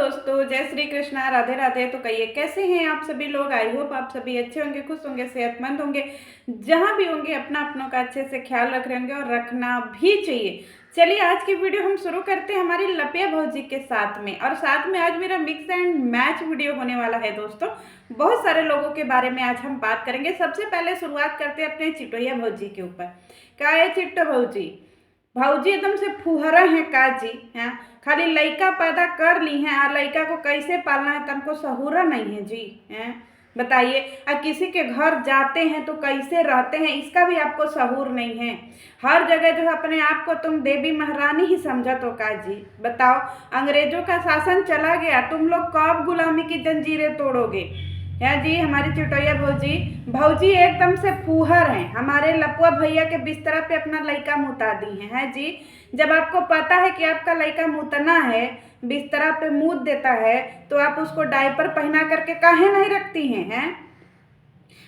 दोस्तों, जय श्री कृष्णा, राधे राधे। तो कहिए कैसे हैं आप सभी लोग। आई होप आप सभी अच्छे होंगे, खुश होंगे, सेहतमंद होंगे, जहां भी होंगे अपना अपनों का अच्छे से ख्याल रख रहे होंगे और रखना भी चाहिए। चलिए आज की वीडियो हम शुरू करते हैं हमारी लपिया भौजी के साथ में। और साथ में आज मेरा मिक्स एंड मैच वीडियो होने वाला है दोस्तों। बहुत सारे लोगों के बारे में आज हम बात करेंगे। सबसे पहले शुरुआत करते हैं अपने चिटोया भौजी के ऊपर। क्या है चिट्टो भौजी? भौजी एकदम से फुहरा है काजी हैं। खाली लइका पैदा कर ली हैं और लइका को कैसे पालना है तनको सहूरा नहीं है जी हैं। बताइए, किसी के घर जाते हैं तो कैसे रहते हैं इसका भी आपको सहूर नहीं है। हर जगह जो है अपने आप को तुम देवी महारानी ही समझा तो का जी। बताओ, अंग्रेजों का शासन चला गया, तुम लोग कब गुलामी की जंजीरें तोड़ोगे? है जी हमारी चिटोया भौजी। भौजी एकदम से फूहर हैं। हमारे लपुआ भैया के बिस्तरा पे अपना लइका मुता दी है जी। जब आपको पता है कि आपका लइका मुतना है, बिस्तरा पे मूत देता है, तो आप उसको डायपर पहना करके काहे नहीं रखती हैं?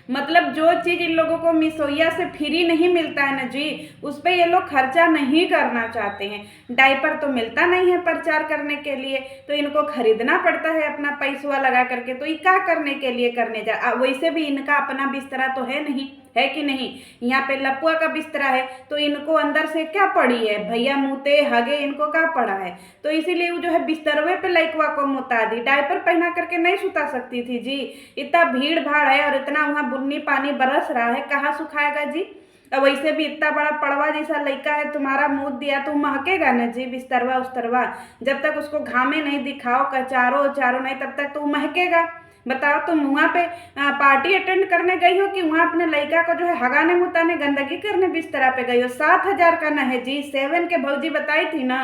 मतलब जो चीज़ इन लोगों को मिसोइया से फ्री नहीं मिलता है ना जी, उस पर ये लोग खर्चा नहीं करना चाहते हैं। डायपर तो मिलता नहीं है प्रचार करने के लिए, तो इनको खरीदना पड़ता है अपना पैसा लगा करके। तो ये क्या करने के लिए करने जा, वैसे भी इनका अपना बिस्तरा तो है नहीं, है कि नहीं? यहाँ पे लपुआ का बिस्तरा है, तो इनको अंदर से क्या पड़ी है? भैया मुते हगे इनको क्या पड़ा है? तो इसीलिए वो जो है बिस्तरवे पे लइकवा को मुता दी। डायपर पहना करके नहीं सुता सकती थी जी। इतना भीड़ भाड़ है और इतना वहाँ बुन्नी पानी बरस रहा है, कहाँ सुखाएगा जी? अब वैसे भी इतना बड़ा पड़वा जैसा लइका है, तुम्हारा मुँह दिया तो महकेगा ना जी बिस्तरवा उस्तरवा। जब तक उसको घामे नहीं दिखाओ, कचारो चारो नहीं, तब तक तो महकेगा। बताओ, तुम वहाँ पे पार्टी अटेंड करने गई हो कि वहाँ अपने लड़का को जो है हगाने मुताने गंदगी करने बिस्तरा पे गई हो? 7,000 का ना है जी। 7K भौजी बताई थी ना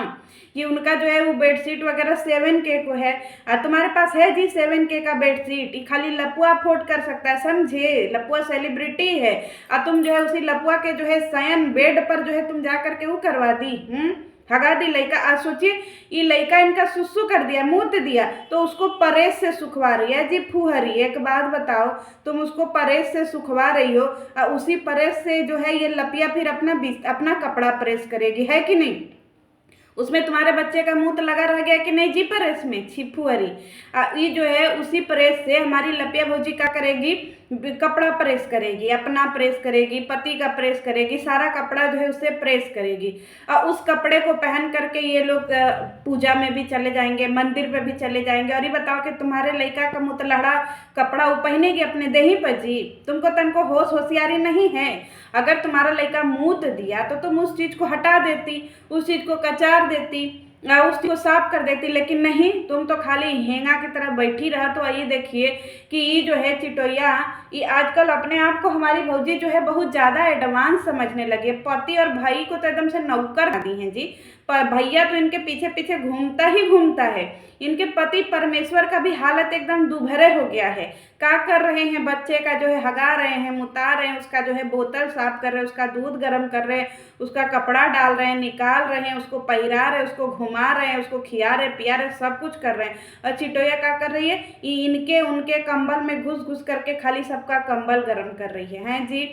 कि उनका जो है वो बेडशीट वगैरह 7K को है। तुम्हारे पास है जी 7K का बेडशीट? खाली लपुआ अफोर्ड कर सकता है, समझे? लपुआ सेलिब्रिटी है और तुम जो है उसी लपुआ के जो है शयन बेड पर जो है तुम जा करके वो करवा दी। हगा दी लइका। आज सोचिए, ये लइका इनका सुसु कर दिया, मूत दिया, तो उसको परेश से सुखवा रही है जी फूहरी। एक बात बताओ, तुम उसको परेश से सुखवा रही हो और उसी परेश से जो है ये लपिया फिर अपना कपड़ा प्रेस करेगी, है कि नहीं? उसमें तुम्हारे बच्चे का मुंह तो लगा रह गया कि नहीं जी प्रेस में छिपुअरी। ये जो है उसी प्रेस से हमारी लपिया भौजी क्या करेगी? कपड़ा प्रेस करेगी, अपना प्रेस करेगी, पति का प्रेस करेगी, सारा कपड़ा जो है उससे प्रेस करेगी। और उस कपड़े को पहन करके ये लोग पूजा में भी चले जाएंगे, मंदिर पे भी चले जाएंगे। और ये बताओ कि तुम्हारे लड़का का मुतलहड़ा कपड़ा वो पहनेगी अपने देही पर जी? तुमको तनको होश होशियारी नहीं है। अगर तुम्हारा लड़का मूत दिया तो तुम उस चीज़ को हटा देती, उस चीज़ को कचार देती, उसको साफ कर देती। लेकिन नहीं, तुम तो खाली हेंगा की तरह बैठी रहा। तो ये देखिए कि ये जो है चिटोया, ये आजकल अपने आप को हमारी भौजी जो है बहुत ज़्यादा एडवांस समझने लगी। पति और भाई को तो एकदम से नौकर दी हैं जी। पर भैया तो इनके पीछे पीछे घूमता ही घूमता है। इनके पति परमेश्वर का भी हालत एकदम दुभरे हो गया है। क्या कर रहे हैं? बच्चे का जो है हगा रहे हैं, मुता रहे हैं, उसका जो है बोतल साफ कर रहे हैं, उसका दूध गर्म कर रहे हैं, उसका कपड़ा डाल रहे हैं, निकाल रहे हैं, उसको पहिरा रहे हैं, उसको घुमा रहे हैं, उसको खिया रहे पिया रहे, सब कुछ कर रहे हैं। और चिटोया क्या कर रही है? इनके उनके कंबल में घुस घुस करके खाली सबका कंबल गर्म कर रही है। हैं जी?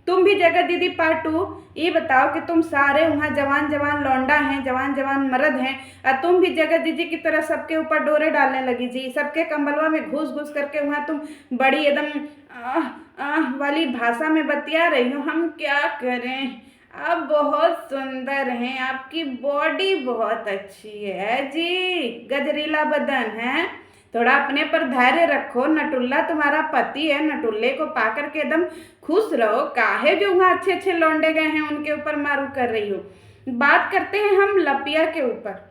तुम भी जगत दीदी पार्ट 2 ये बताओ कि तुम सारे वहाँ जवान जवान लौंडा हैं, जवान जवान मर्द हैं, और तुम भी जगत दीदी की तरह सबके ऊपर डोरे डालने लगी जी। सबके कंबलवा में घुस घुस करके वहाँ तुम बड़ी एकदम आह आह वाली भाषा में बतिया रही हो। हम क्या करें, आप बहुत सुंदर हैं, आपकी बॉडी बहुत अच्छी है जी, गजरीला बदन है। थोड़ा अपने पर धैर्य रखो। नटुल्ला तुम्हारा पति है, नटुल्ले को पा करके एकदम खुश रहो। काहे जो वहाँ अच्छे अच्छे लौंडे गए हैं उनके ऊपर मारू कर रही हो। बात करते हैं हम लपिया के ऊपर।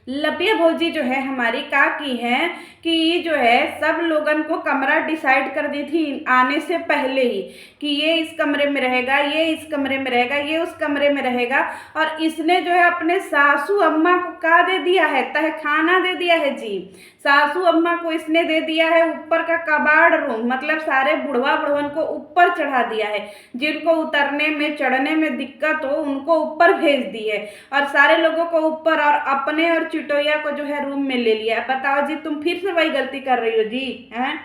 लपिया भौजी जो है हमारी का की है कि ये जो है सब लोगन को कमरा डिसाइड कर दी थी आने से पहले ही कि ये इस कमरे में रहेगा, ये इस कमरे में रहेगा, ये उस कमरे में रहेगा। और इसने जो है अपने सासू अम्मा को का दे दिया है? तहखाना दे दिया है जी। सासू अम्मा को इसने दे दिया है ऊपर का कबाड़ रूम, मतलब सारे बुढ़वा बुढ़वन को ऊपर चढ़ा दिया है। जिनको उतरने में चढ़ने में दिक्कत हो उनको ऊपर भेज दिए और सारे लोगों को ऊपर, और अपने और चिटोया को जो है रूम में ले लिया। बताओ जी, तुम फिर से वही गलती कर रही हो जी। हैं?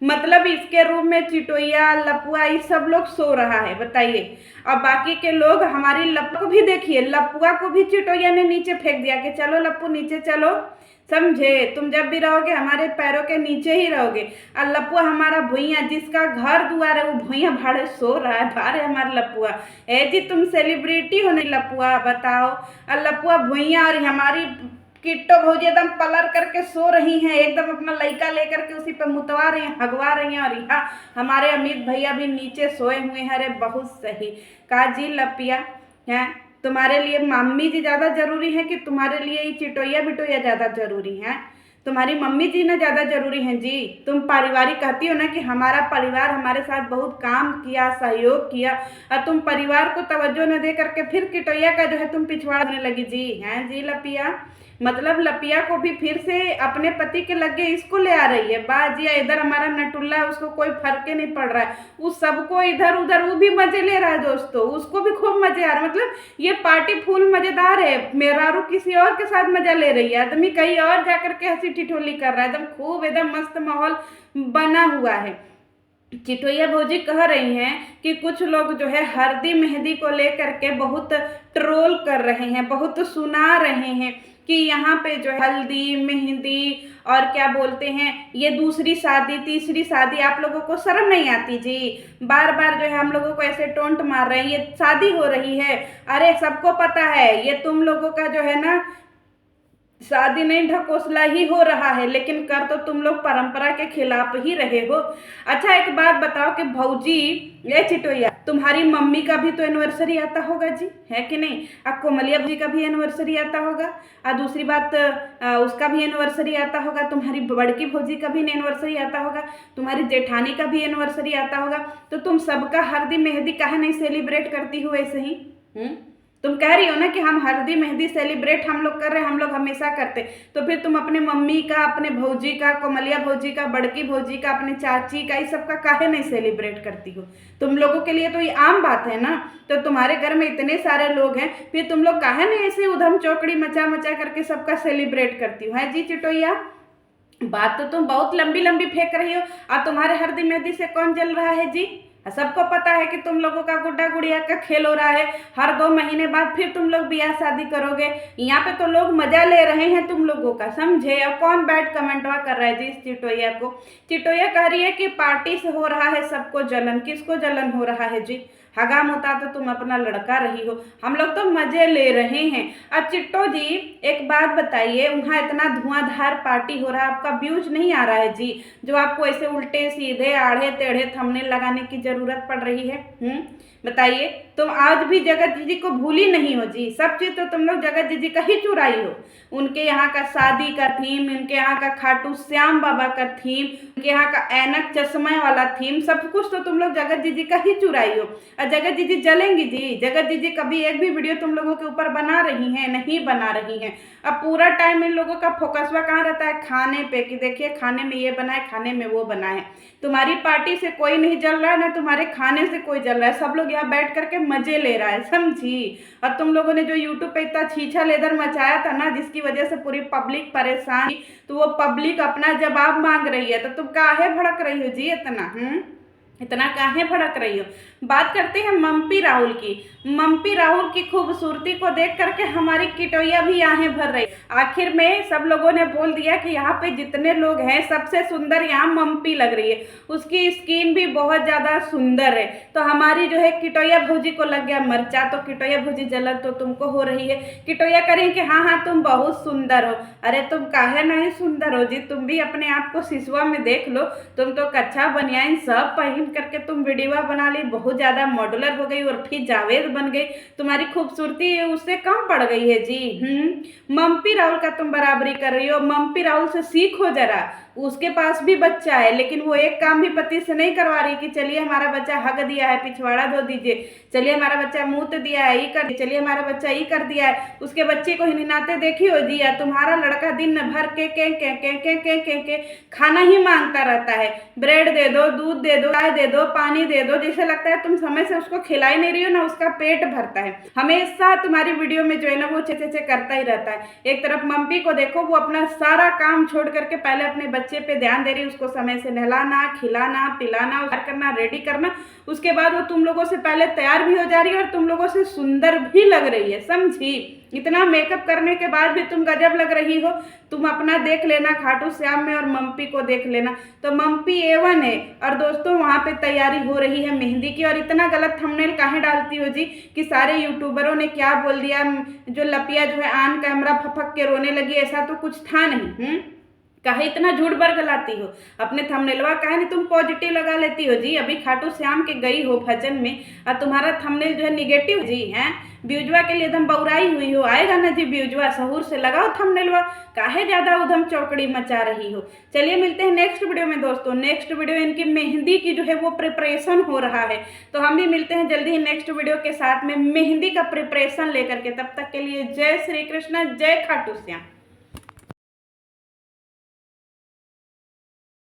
मतलब इसके रूम में चिटोया लपुआ ये सब लोग सो रहा है, बताइए। अब बाकी के लोग, हमारी लपुआ को भी देखिए, लपुआ को भी चिटोया ने नीचे फेंक दिया कि चलो लप्पू नीचे चलो। समझे। तुम जब भी रहोगे हमारे पैरों के नीचे ही रहोगे। और लपुआ हमारा भुइया, जिसका घर दुआर है वो भुइया भाड़े सो रहा है, भारे हमारा लपुआ। ए जी तुम सेलिब्रिटी हो नहीं लपुआ, बताओ। और लपुआ भुइया और हमारी किट्टो भौजी एकदम पलर करके सो रही हैं, एकदम अपना लइका लेकर के उसी पे मुतवा रही हैं, हगवा रही हैं। और यहाँ हमारे अमित भैया भी नीचे सोए हुए हैं। अरे बहुत सही कहा जी लपिया। हैं तुम्हारे लिए मम्मी जी ज़्यादा जरूरी है कि तुम्हारे लिए ये चिटोया बिटोया ज़्यादा जरूरी है? तुम्हारी मम्मी जी ना ज़्यादा जरूरी हैं जी। तुम पारिवारिक कहती हो ना कि हमारा परिवार हमारे साथ बहुत काम किया, सहयोग किया, और तुम परिवार को तवज्जो न दे करके फिर किटोया का जो है तुम पिछवाड़ने लगी जी। हैं जी लपिया, मतलब लपिया को भी फिर से अपने पति के लगे इसको ले आ रही है। बाजिया इधर हमारा नटुल्ला है, उसको कोई फर्क ही नहीं पड़ रहा है, उस सबको इधर उधर वो भी मजे ले रहा है दोस्तों, उसको भी खूब मजे आ रहा है। मतलब ये पार्टी फुल मजेदार है। मेहरारू किसी और के साथ मजा ले रही है, आदमी कहीं और जाकर के हंसी ठिठोली कर रहा है, एकदम खूब एकदम मस्त माहौल बना हुआ है। चिटोया भौजी कह रही हैं कि कुछ लोग जो है हल्दी मेहंदी को लेकर के बहुत ट्रोल कर रहे हैं, बहुत सुना रहे हैं कि यहाँ पे जो है हल्दी मेहंदी और क्या बोलते हैं ये दूसरी शादी तीसरी शादी, आप लोगों को शर्म नहीं आती जी? बार बार जो है हम लोगों को ऐसे टोंट मार रहे हैं, ये शादी हो रही है। अरे सबको पता है ये तुम लोगों का जो है ना शादी नहीं ढकोसला ही हो रहा है, लेकिन कर तो तुम लोग परंपरा के खिलाफ ही रहे हो। अच्छा एक बात बताओ कि भौजी ये चिटोया तुम्हारी मम्मी का भी तो एनिवर्सरी आता होगा जी, है कि नहीं? अब कोमलिया भौजी का भी एनिवर्सरी आता होगा, और दूसरी बात उसका भी एनिवर्सरी आता होगा, तुम्हारी बड़की भौजी का भी एनिवर्सरी आता होगा, तुम्हारी जेठानी का भी एनिवर्सरी आता होगा। तो तुम सबका हल्दी मेहंदी काहे नहीं सेलिब्रेट करती हो ऐसे ही? तुम कह रही हो ना कि हम हल्दी मेहंदी सेलिब्रेट हम लोग कर रहे हैं, हम लोग हमेशा करते, तो फिर तुम अपने मम्मी का, अपने भौजी का, कोमलिया भौजी का, बड़की भौजी का, अपने चाची का, इस सब का काहे नहीं सेलिब्रेट करती हो? तुम लोगों के लिए तो ये आम बात है ना। तो तुम्हारे घर में इतने सारे लोग हैं, फिर तुम लोग काहे नहीं ऐसे उधम चौकड़ी मचा मचा करके सबका सेलिब्रेट करती हो? है जी चिटोया, बात तो तुम बहुत लंबी लंबी फेंक रही हो। और तुम्हारे हल्दी मेहंदी से कौन जल रहा है जी? सबको पता है कि तुम लोगों का गुड्डा गुड़िया का खेल हो रहा है, हर 2 महीने बाद फिर तुम लोग ब्याह शादी करोगे। यहाँ पे तो लोग मजा ले रहे हैं तुम लोगों का, समझे। और कौन बैड कमेंटवा कर रहा है जी इस चिटोया को? चिटोया कह रही है कि पार्टी से हो रहा है सबको जलन। किसको जलन हो रहा है जी? हगाम होता तो तुम अपना लड़का रही हो, हम लोग तो मजे ले रहे हैं। अब चिट्टो जी एक बात बताइए, वहाँ इतना धुआंधार पार्टी हो रहा है, आपका व्यूज नहीं आ रहा है जी? जो आपको ऐसे उल्टे सीधे आड़े टेढ़े थंबनेल लगाने की जरूरत पड़ रही है? बताइए, तुम आज भी जगत जीजी को भूली नहीं हो जी। सब चीज तो तुम लोग जगत जीजी का ही चुराई हो। उनके यहाँ का शादी का थीम, उनके यहाँ का खाटू श्याम बाबा का थीम, उनके यहाँ का ऐनक चश्मे वाला थीम, सब कुछ तो तुम लोग जगत जीजी का ही चुराई हो। और जगत जीजी जलेंगी जी? जगत जीजी कभी एक भी वीडियो तुम लोगों के ऊपर बना रही हैं? नहीं बना रही हैं। अब पूरा टाइम इन लोगों का फोकसवा कहाँ रहता है? खाने पे, कि देखिए खाने में ये बना है, खाने में वो बना है। तुम्हारी पार्टी से कोई नहीं जल रहा है, ना तुम्हारे खाने से कोई जल रहा है, सब लोग यहाँ बैठ करके मजे ले रहा है, समझी। और तुम लोगों ने जो यूट्यूब पे इतना छीछा लेदर मचाया था ना, जिसकी वजह से पूरी पब्लिक परेशान, तो वो पब्लिक अपना जवाब मांग रही है। तो तुम काहे भड़क रही हो जी इतना काहे भड़क रही हो? बात करते हैं मम्पी राहुल की। मम्पी राहुल की खूबसूरती को देख करके हमारी किटोया भी आहें भर रही। आखिर में सब लोगों ने बोल दिया कि यहाँ पे जितने लोग हैं सबसे सुंदर यहाँ मम्पी लग रही है, उसकी स्किन भी बहुत ज़्यादा सुंदर है। तो हमारी जो है किटोया भौजी को लग गया मर्चा, तो किटोया भौजी जलन तो तुमको हो रही है। किटोया करें कि हाँ हाँ तुम बहुत सुंदर हो। अरे तुम काहे नहीं सुंदर हो जी? तुम भी अपने आप को शीशवा में देख लो। तुम तो कच्चा बनियाइन सब पहन करके तुम वीडियो बना ली, बहुत ज़्यादा मॉडलर हो गई और फिर जावेद बन गई। तुम्हारी खूबसूरती उससे कम पड़ गई है जी। मम्पी राहुल का तुम बराबरी कर रही हो। मम्पी राहुल से सीखो जरा, उसके पास भी बच्चा है, लेकिन वो एक काम भी पति से नहीं करवा रही कि चलिए हमारा बच्चा हग दिया है पिछवाड़ा धो दीजिए, चलिए हमारा बच्चा मूत दिया है ये कर, चलिए हमारा बच्चा ये कर दिया है। उसके बच्चे को हिननाते देखी हो जी? या तुम्हारा लड़का दिन भर के खाना ही मांगता रहता है, ब्रेड दे दो, दूध दे दो, चाय दे दो, पानी दे दो, जैसे लगता है तुम समय से उसको खिला ही नहीं रही हो ना उसका पेट भरता है। हमेशा तुम्हारी वीडियो में जो है ना वो चे करता ही रहता है। एक तरफ मम्पी को देखो, वो अपना सारा काम छोड़ करके पहले अपने बच्चे पे ध्यान दे रही है, उसको समय से नहलाना, खिलाना, पिलाना, करना, रेडी करना, उसके बाद वो तुम लोगों से पहले तैयार भी हो जा रही है और तुम लोगों से सुंदर भी लग रही है, समझी। इतना मेकअप करने के बाद भी तुम गजब लग रही हो। तुम अपना देख लेना खाटू श्याम में और मम्पी को देख लेना, तो मम्पी A1 है। और दोस्तों वहाँ पे तैयारी हो रही है मेहंदी की, और इतना गलत थंबनेल काहे डालती हो जी कि सारे यूट्यूबरों ने क्या बोल दिया, जो लपिया जो है ऑन कैमरा फपक के रोने लगी, ऐसा तो कुछ था नहीं। काहे इतना झूठ बरगलाती हो अपने थंबनेलवा, काहे नहीं तुम पॉजिटिव लगा लेती हो जी। अभी खाटू श्याम के गई हो भजन में और तुम्हारा थंबनेल जो है निगेटिव जी है। व्यूजवा के लिए एकदम बौराई हुई हो, आएगा ना जी व्यूजवा, सहूर से लगाओ थंबनेलवा, काहे ज्यादा उधम चौकड़ी मचा रही हो। चलिए मिलते हैं नेक्स्ट वीडियो में दोस्तों। नेक्स्ट वीडियो इनकी मेहंदी की जो है वो प्रिपरेशन हो रहा है, तो हम भी मिलते हैं जल्दी ही नेक्स्ट वीडियो के साथ में मेहंदी का प्रिपरेशन लेकर के। तब तक के लिए जय श्री कृष्ण, जय खाटू श्याम।